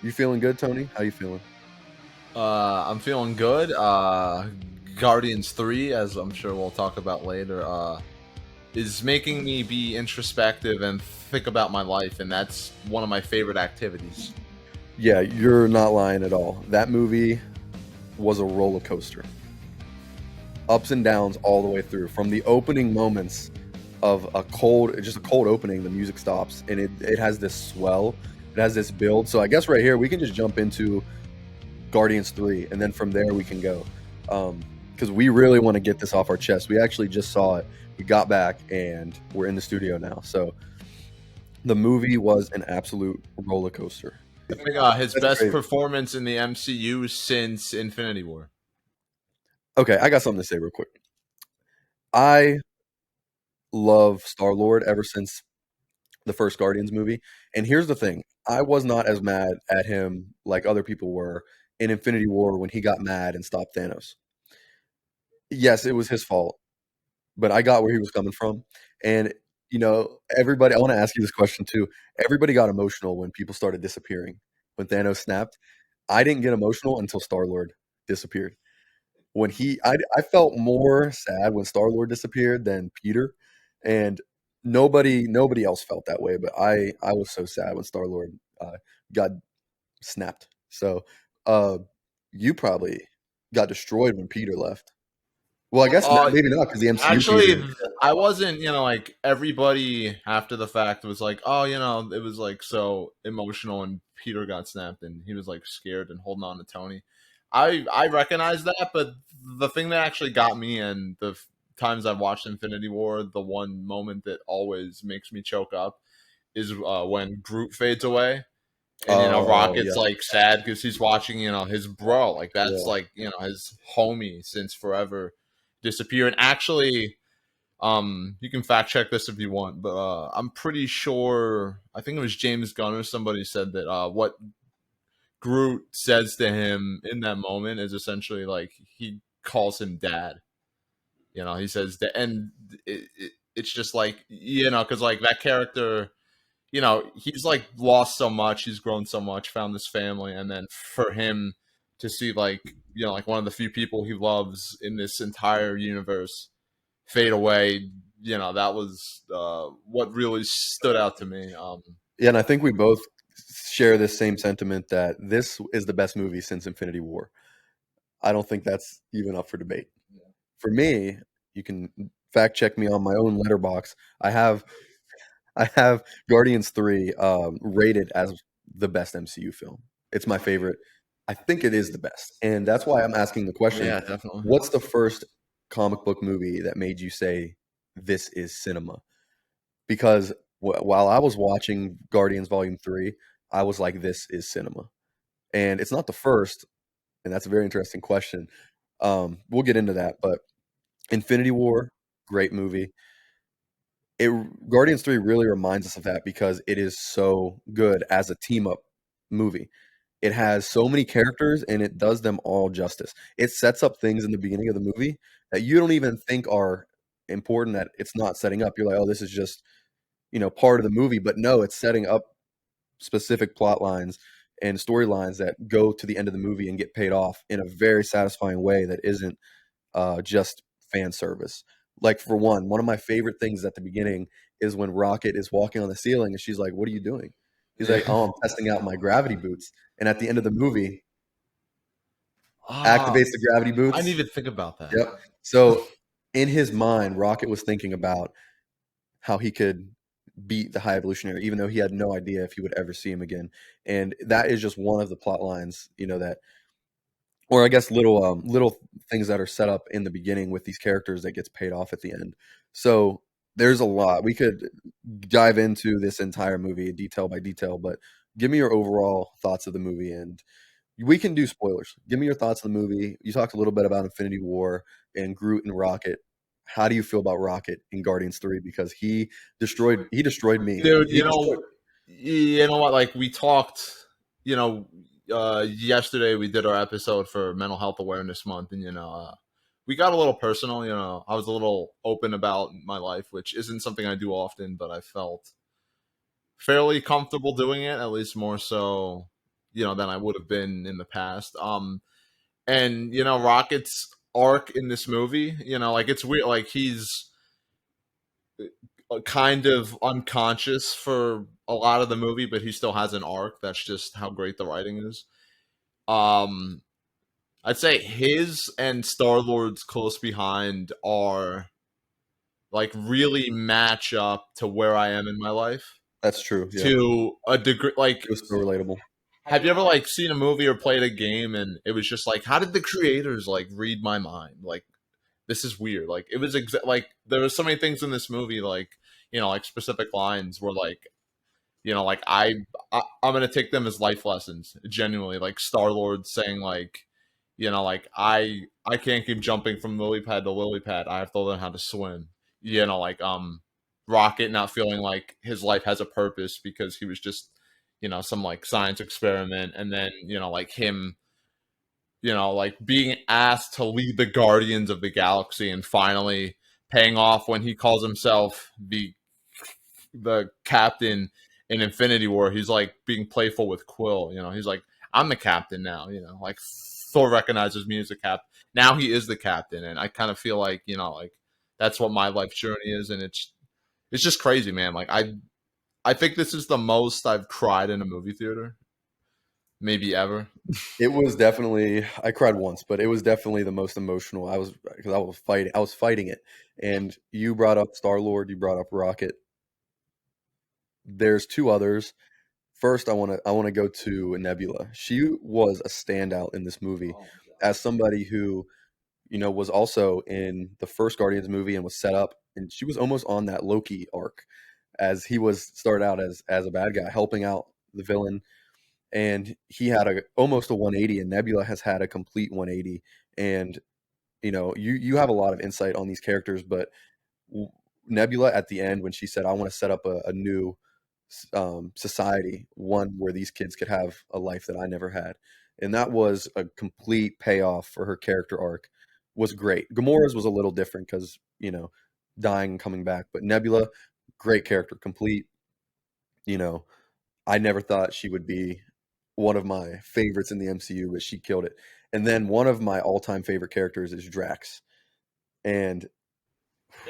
You feeling good, Tony? How you feeling? I'm feeling good. Guardians 3, as I'm sure we'll talk about later, is making me be introspective and think about my life, and that's one of my favorite activities. Yeah, you're not lying at all. That movie was a roller coaster. Ups and downs all the way through. From the opening moments of just a cold opening, the music stops and it has this swell. It has this build. So I guess right here we can just jump into Guardians 3 and then from there we can go. Because we really want to get this off our chest. We actually just saw it. We got back and we're in the studio now. So the movie was an absolute roller coaster. I think his That's best crazy. performance in the MCU since Infinity War. Okay, I got something to say real quick. I love Star-Lord ever since the first Guardians movie. And here's the thing. I was not as mad at him like other people were in Infinity War when he got mad and stopped Thanos. Yes, it was his fault, but I got where he was coming from. And everybody, I want to ask you this question too. Everybody got emotional when people started disappearing. When Thanos snapped, I didn't get emotional until Star-Lord disappeared. I felt more sad when Star-Lord disappeared than Peter, and nobody else felt that way, but I was so sad when Star-Lord got snapped. So, uh, you probably got destroyed when Peter left. Well, I guess Uh, maybe not because the MCU Actually, Peter. I wasn't, like everybody after the fact was like, oh, it was like so emotional and Peter got snapped and he was like scared and holding on to Tony. I recognize that, but the thing that actually got me and times I've watched Infinity War, the one moment that always makes me choke up is when Groot fades away. And Oh, Rocket's yeah, like sad because he's watching his bro, like that's yeah. like his homie since forever disappear. And actually, you can fact check this if you want, but I'm pretty sure I think it was James Gunn or somebody said that what Groot says to him in that moment is essentially like he calls him dad. He says that, and it's just like because like that character, he's like lost so much, he's grown so much, found this family, and then for him to see like like one of the few people he loves in this entire universe fade away, that was what really stood out to me. Yeah, and I think we both share this same sentiment that this is the best movie since Infinity War. I don't think that's even up for debate. For me, you can fact check me on my own letterbox. I have Guardians 3 rated as the best MCU film. It's my favorite. I think it is the best. And that's why I'm asking the question, Yeah, definitely. what's the first comic book movie that made you say this is cinema? Because while I was watching Guardians Volume 3, I was like this is cinema. And it's not the first, and that's a very interesting question. We'll get into that, but Infinity War, great movie. Guardians 3 really reminds us of that because it is so good as a team up movie. It has so many characters and it does them all justice. It sets up things in the beginning of the movie that you don't even think are important that it's not setting up. You're like, "Oh, this is just, part of the movie." But no, it's setting up specific plot lines and storylines that go to the end of the movie and get paid off in a very satisfying way that isn't just fan service. Like for one of my favorite things at the beginning is when Rocket is walking on the ceiling and she's like, "What are you doing?" He's like, Yeah. "Oh, I'm testing out my gravity boots." And at the end of the movie, Ah, activates the gravity I didn't boots. even think about that. Yep. So in his mind, Rocket was thinking about how he could beat the High Evolutionary, even though he had no idea if he would ever see him again. And that is just one of the plot lines, that or I guess little things that are set up in the beginning with these characters that gets paid off at the end. So there's a lot. We could dive into this entire movie detail by detail, but give me your overall thoughts of the movie and we can do spoilers. Give me your thoughts on the movie. You talked a little bit about Infinity War and Groot and Rocket. How do you feel about Rocket in Guardians 3? Because he destroyed me. Dude, He destroyed you know what? Like we talked, yesterday we did our episode for Mental Health Awareness Month, and we got a little personal. I was a little open about my life, which isn't something I do often, but I felt fairly comfortable doing it, at least more so, than I would have been in the past. And Rocket's arc in this movie, like it's weird, like he's kind of unconscious for a lot of the movie, but he still has an arc. That's just how great the writing is. Um, I'd say his and Star Lord's close behind are like really match up to where I am in my life That's true. Yeah, to a degree. Like, it was so relatable. have you ever like seen a movie or played a game and it was just like, how did the creators like read my mind? Like, this is weird. Like, it was like there was so many things in this movie, like like specific lines where like like I'm gonna take them as life lessons. Genuinely, like Star Lord saying like like I can't keep jumping from lily pad to lily pad. I have to learn how to swim. Like Rocket not feeling like his life has a purpose because he was just some like science experiment, and then like him like being asked to lead the Guardians of the Galaxy and finally paying off when he calls himself the captain in Infinity War. He's like being playful with Quill. He's like, I'm the captain now. Like Thor recognizes me as the captain. Now he is the captain, and I kind of feel like like that's what my life journey is, and it's just crazy, man. Like I think this is the most I've cried in a movie theater, maybe ever. It was definitely, I cried once, but it was definitely the most emotional. Because I was fighting it. And you brought up Star Lord, you brought up Rocket. There's two others. First, I want to go to Nebula. She was a standout in this movie as somebody who was also in the first Guardians movie and was set up, and she was almost on that Loki arc, as he was started out as a bad guy helping out the villain, and he had almost a 180, and Nebula has had a complete 180. And you have a lot of insight on these characters, but Nebula at the end, when she said, I want to set up a new society, one where these kids could have a life that I never had, and that was a complete payoff for her character arc. Was great. Gamora's was a little different because dying and coming back, but Nebula, great character, complete. you know I never thought she would be one of my favorites in the MCU, but she killed it. And then one of my all-time favorite characters is Drax. And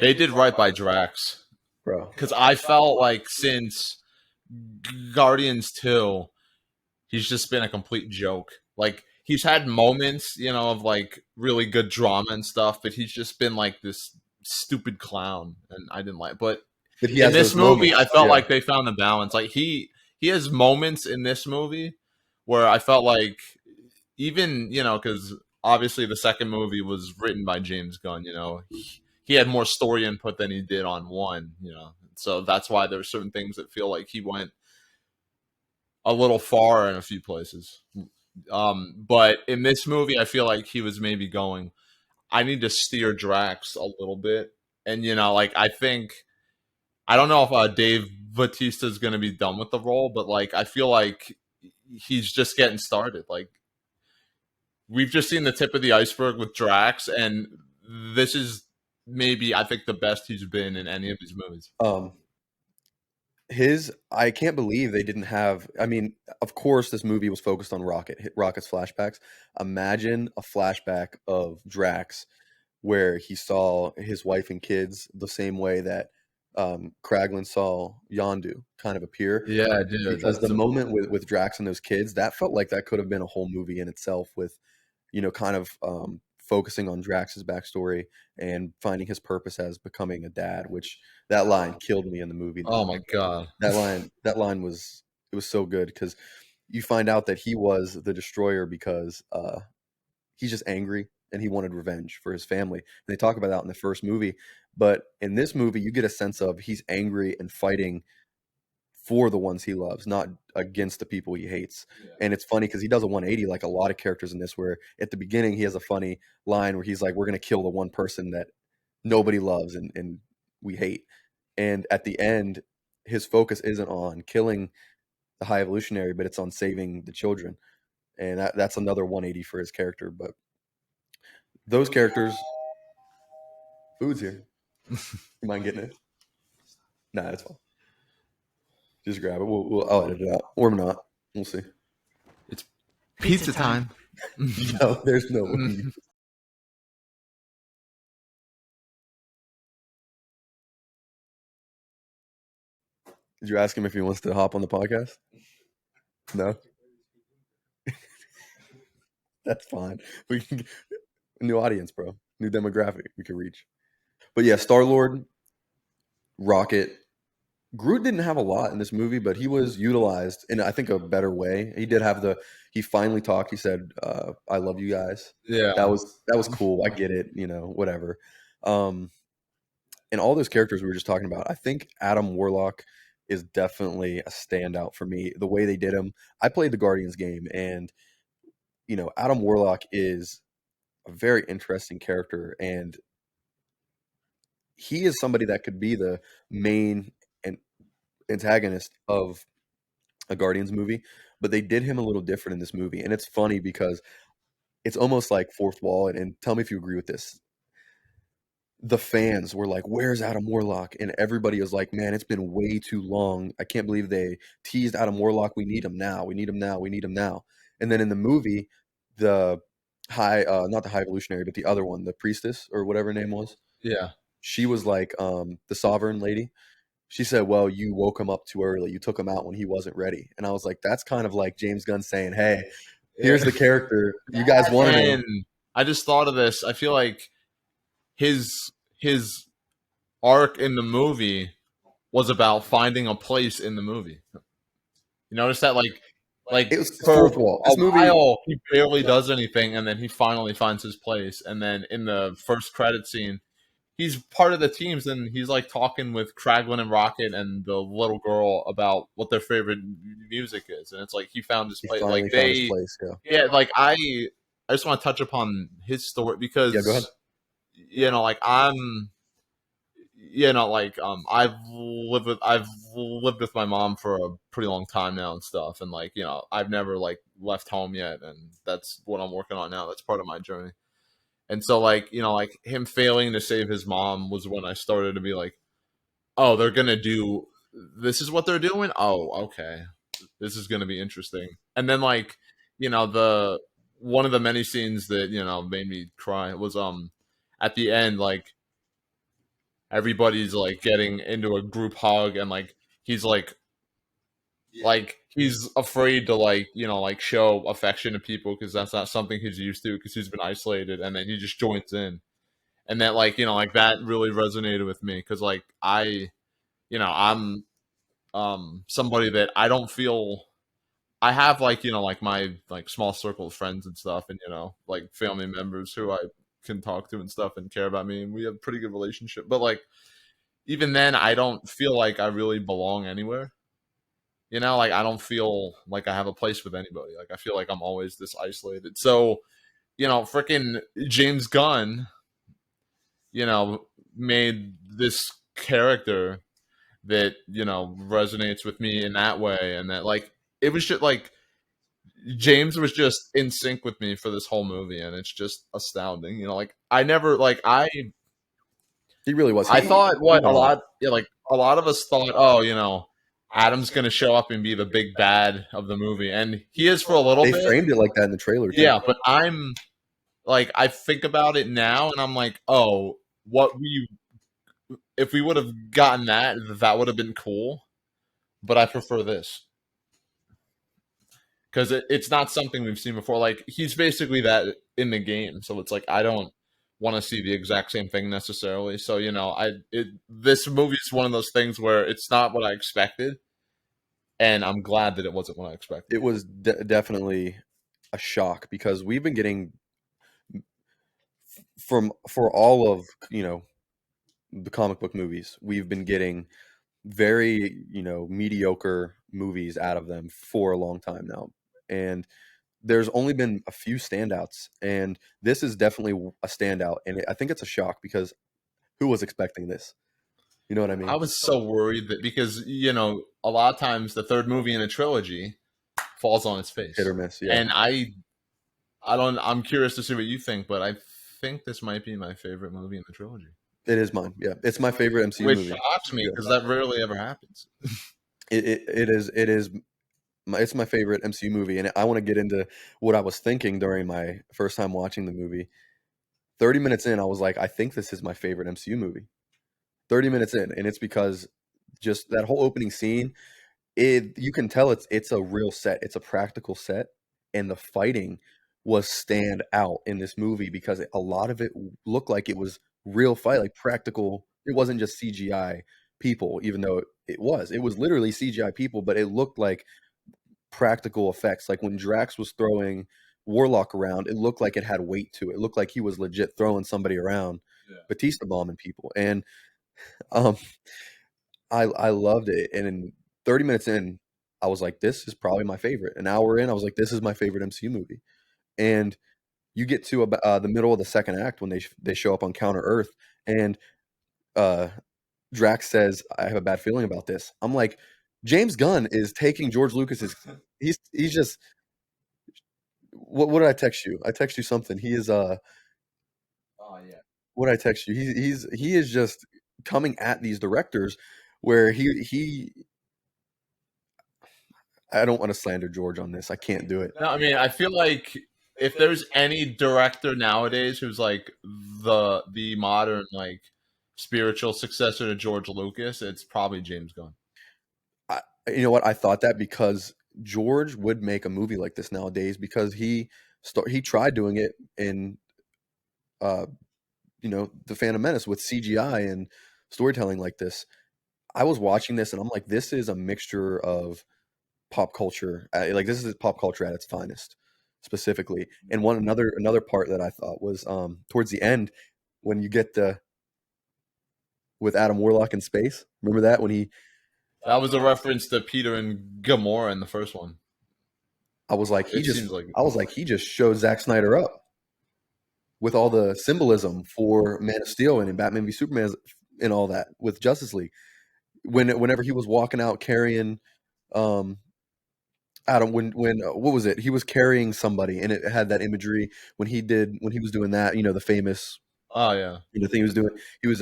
They did right by Drax bro, because I felt like since Guardians 2, he's just been a complete joke. Like he's had moments, of like really good drama and stuff, but he's just been like this stupid clown, and I didn't like. But but he in has this those movie, I moments. felt Yeah. like they found the balance. Like he has moments in this movie where I felt like even because obviously the second movie was written by James Gunn. He had more story input than he did on one. So that's why there were certain things that feel like he went a little far in a few places. But in this movie, I feel like he was maybe going, I need to steer Drax a little bit. And, like, I don't know if Dave Bautista is going to be done with the role, but, like, I feel like he's just getting started. Like, we've just seen the tip of the iceberg with Drax, and this is maybe, I think, the best he's been in any of his movies. I can't believe they didn't have. I mean, of course, this movie was focused on Rocket's flashbacks. Imagine a flashback of Drax where he saw his wife and kids the same way that Kraglin saw Yondu kind of appear. Yeah, dude. Because the moment with Drax and those kids, that felt like that could have been a whole movie in itself, with kind of focusing on Drax's backstory and finding his purpose as becoming a dad. Which that line killed me in the movie. Oh my god. That line was, it was so good, because you find out that he was the destroyer because he's just angry and he wanted revenge for his family. And they talk about that in the first movie, but in this movie you get a sense of he's angry and fighting for the ones he loves, not against the people he hates. And it's funny because he does a 180 like a lot of characters in this, where at the beginning he has a funny line where he's like, we're going to kill the one person that nobody loves and we hate. And at the end, his focus isn't on killing the High Evolutionary, but it's on saving the children. And that's another 180 for his character. But those characters, food's here. You mind getting it? Nah, it's fine. Just grab it. I'll edit it out, or not. We'll see. It's Pizza time. No, there's no weed. Did you ask him if he wants to hop on the podcast? No, that's fine. We can new audience, bro. New demographic we can reach. But yeah, Star Lord, Rocket, Groot didn't have a lot in this movie, but he was utilized in I think a better way. He did have he finally talked. He said, "I love you guys." Yeah. That was cool. I get it. You know, whatever. Um, and all those characters we were just talking about, I think Adam Warlock is definitely a standout for me. The way they did him, I played the Guardians game, and you know, Adam Warlock is a very interesting character, and he is somebody that could be the main and antagonist of a Guardians movie, but they did him a little different in this movie. And it's funny because it's almost like fourth wall. And tell me if you agree with this. The fans were like, "Where's Adam Warlock?" And everybody was like, "Man, it's been way too long. I can't believe they teased Adam Warlock. We need him now. We need him now. We need him now." And then in the movie, the not the High Evolutionary, but the other one, the priestess or whatever her name was, Yeah. she was like the sovereign lady. She said, "Well, you woke him up too early. You took him out when he wasn't ready." And I was like, "That's kind of like James Gunn saying, hey, here's the character you guys wanted him." And I just thought of this. I feel like his arc in the movie was about finding a place in the movie. You notice that, like It was for fourth wall. a This movie, while he barely does anything, and then he finally finds his place. And then in the first credit scene, he's part of the teams, and he's like talking with Kraglin and Rocket and the little girl about what their favorite music is, and it's like he found his he place. finally Like found his they, place. Yeah, yeah, like I just want to touch upon his story because yeah. Go ahead. you know, like I'm, you know, like I've lived with my mom for a pretty long time now and stuff, and like you know, I've never like left home yet, and that's what I'm working on now. That's part of my journey. And so, like, you know, like him failing to save his mom was when I started to be like, oh, they're going to do this is what they're doing. Oh, okay. This is going to be interesting. And then, like, you know, the one of the many scenes that, you know, made me cry was, at the end, like, everybody's like getting into a group hug and like, he's like he's afraid to like you know like show affection to people because that's not something he's used to because he's been isolated and then he just joins in and that like you know like that really resonated with me because like I you know I'm somebody that I don't feel I have like you know like my like small circle of friends and stuff and you know like family members who I can talk to and stuff and care about me and we have a pretty good relationship but like even then I don't feel like I really belong anywhere, you know, like I don't feel like I have a place with anybody, like I feel like I'm always this isolated. So you know freaking James Gunn, you know, made this character that you know resonates with me in that way, and that like it was just like James was just in sync with me for this whole movie, and it's just astounding. You know, like I never like He really was. I He, thought what uh, a lot yeah like a lot of us thought oh you know Adam's gonna show up and be the big bad of the movie, and he is for a little they bit. framed it like that in the trailer too. Yeah, but I'm like I think about it now, and I'm like, oh, what we if we would have gotten that, that would have been cool. But I prefer this because it's not something we've seen before. Like he's basically that in the game, so it's like I don't want to see the exact same thing necessarily. So you know, this movie is one of those things where it's not what I expected, and I'm glad that it wasn't what I expected. It was definitely a shock because we've been getting for all of you know the comic book movies, we've been getting very you know mediocre movies out of them for a long time now, and there's only been a few standouts, and this is definitely a standout, and I think it's a shock because who was expecting this? You know what I I mean? was so worried that because you know a lot of times the third movie in a trilogy falls on its Hit face, or miss, yeah. and I don't. I'm curious to see what you think, but I think this might be my favorite movie in the trilogy, It is mine. Yeah, it's my favorite MCU which movie. shocks me Yeah. because that rarely ever happens. It is it's my favorite MCU movie, and I want to get into what I was thinking during my first time watching the movie. 30 minutes in, I was like, I think this is my favorite MCU movie. 30 minutes in, and it's because just that whole opening scene, you can tell it's a real set. It's a practical set, and the fighting was stand out in this movie because a lot of it looked like it was real fight, like practical. It wasn't just CGI people, even though it was. It was literally CGI people, but it looked like practical effects. Like when Drax was throwing Warlock around, it looked like it had weight to it. It looked like he was legit throwing somebody around, Yeah. Batista bombing people. And um, I loved it. And in 30 minutes in, I was like, this is probably my favorite. An hour in, I was like, this is my favorite MCU movie. And you get to about the middle of the second act when they show up on Counter Earth, and uh, Drax says, "I have a bad feeling about this." I'm like, James Gunn is taking George Lucas's. He's just. What did I text you? I text you something. He is Oh yeah. what did I text you? He is just coming at these directors where he. I don't want to slander George on this. I can't do it. No, I mean, I feel like if there's any director nowadays who's like the modern like spiritual successor to George Lucas, it's probably James Gunn. You know what? I thought that because George would make a movie like this nowadays because he tried doing it in uh The Phantom Menace with CGI and storytelling like this. I was watching this and I'm like, this is a mixture of pop culture. Like this is pop culture at its finest, specifically. And another part that I thought was towards the end when you get the with Adam Warlock in space. Remember that when he That was a reference to Peter and Gamora in the first one. I was like, It seems like I was like, he just showed Zack Snyder up with all the symbolism for Man of Steel and in Batman v Superman and all that with Justice League. Whenever he was walking out carrying um Adam when what was it? He was carrying somebody and it had that imagery when he was doing that, the famous oh yeah. thing he was doing. He was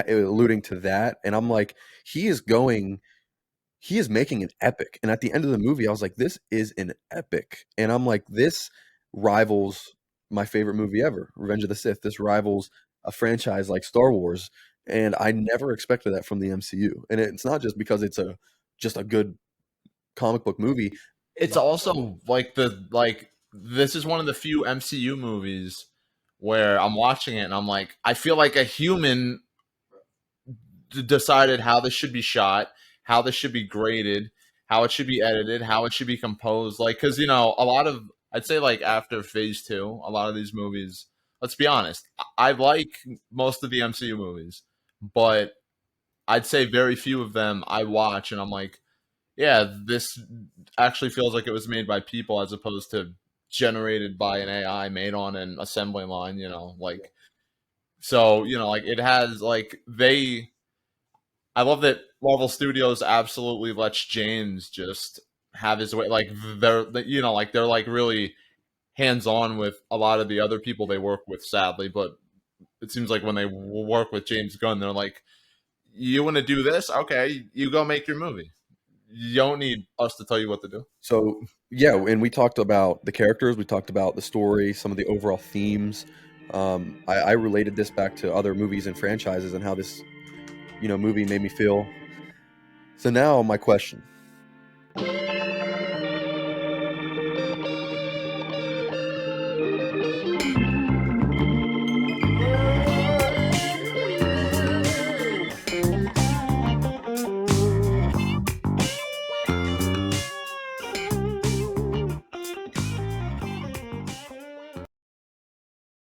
alluding to that and I'm like, he is making an epic. And at the end of the movie, I was like, this is an epic. And I'm like, this rivals my favorite movie ever, Revenge of the Sith. This rivals a franchise like Star Wars. And I never expected that from the MCU. And it's not just because it's just a good comic book movie. It's also like this is one of the few MCU movies where I'm watching it and I'm like, I feel like a human decided how this should be shot, how this should be graded, how it should be edited, how it should be composed. Like, because a lot of I'd say like after Phase 2, a lot of these movies. Let's be honest, I like most of the MCU movies, but I'd say very few of them I watch, and I'm like, yeah, this actually feels like it was made by people as opposed to generated by an AI made on an assembly line. Like so, like it has like they I love that Marvel Studios absolutely lets James just have his way. Like they're like really hands on with a lot of the other people they work with, sadly. But it seems like when they work with James Gunn, they're like, "You want to do this? Okay, you go make your movie. You don't need us to tell you what to do." So yeah, and we talked about the characters, we talked about the story, some of the overall themes. I related this back to other movies and franchises and how this movie made me feel. So now my question,